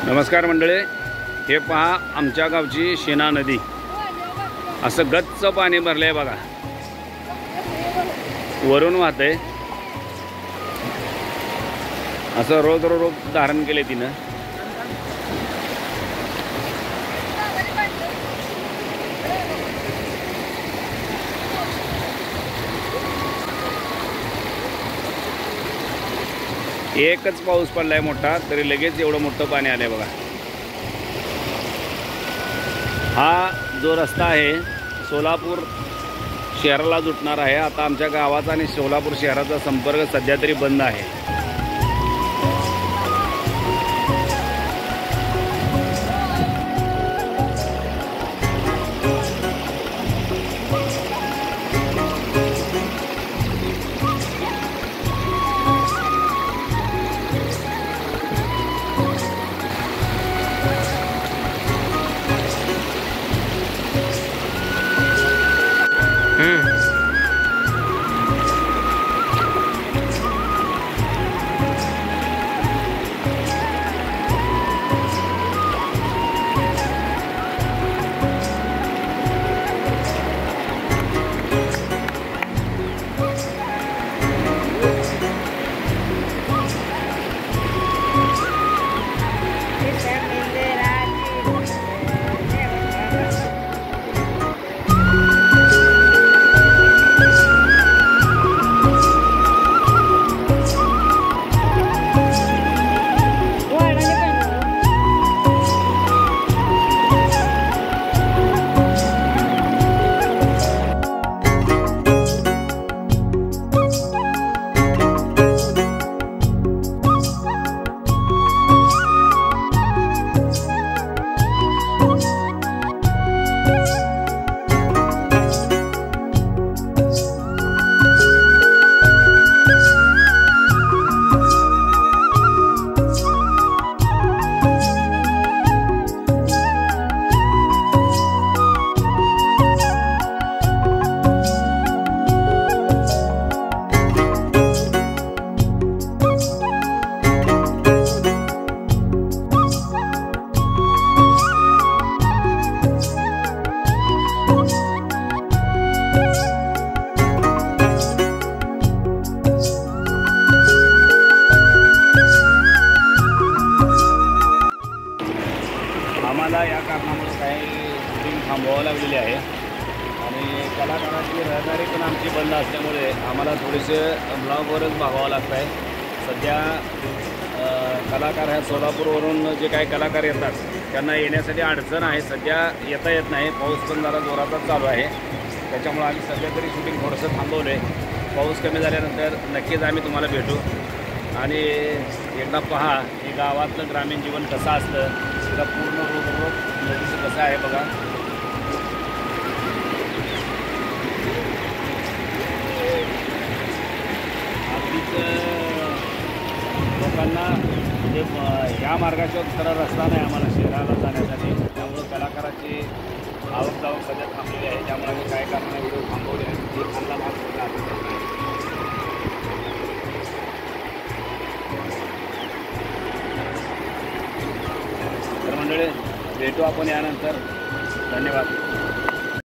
नमस्कार मंडळी, हे पहा आमच्या गावची शेना नदी. असं गच्च पाणी भरले आहे बघा, वरून वाहतंय. असं रोप धारण केले तिनं. एकच पाऊस पडलाय मोठा, तरी लगेच एवढं मोठं पाणी आलंय बघा. हा जो रस्ता आहे सोलापूर शहराला जुटणार आहे. आता आमच्या गावाचा आणि सोलापूर शहराचा संपर्क सध्या तरी बंद आहे. आम्हाला या कारणामुळे काही शूटिंग थांबवावं लागलेली आहे आणि कलाकाराची रहदारी पण आमची बंद असल्यामुळे आम्हाला थोडेसे ब्लॉगवरच भागावं लागतं आहे. सध्या कलाकार ह्या सोलापूरवरून जे काही कलाकार येतात त्यांना येण्यासाठी अडचण आहे. सध्या येता येत नाही. पाऊस पण जरा जोरातच चालू आहे. त्याच्यामुळे आम्ही सध्या तरी शूटिंग थोडंसं थांबवलं आहे. पाऊस कमी झाल्यानंतर नक्कीच आम्ही तुम्हाला भेटू आणि एकदा पहा की गावातलं ग्रामीण जीवन कसं असतं. तिला पूर्ण रोप नदीचं कसं आहे बघा. अगदीच लोकांना म्हणजे या मार्गाच्या दुसरा रस्ता नाही आम्हाला शहराला जाण्यासाठी. त्यामुळं कलाकाराची आवक जावक सध्या थांबलेली आहे. त्यामुळे आम्ही काय करणार व्हिडिओ थांबवले आहे. ते खाल्ला भाग तर मंडळी भेटू आपण यानंतर. धन्यवाद.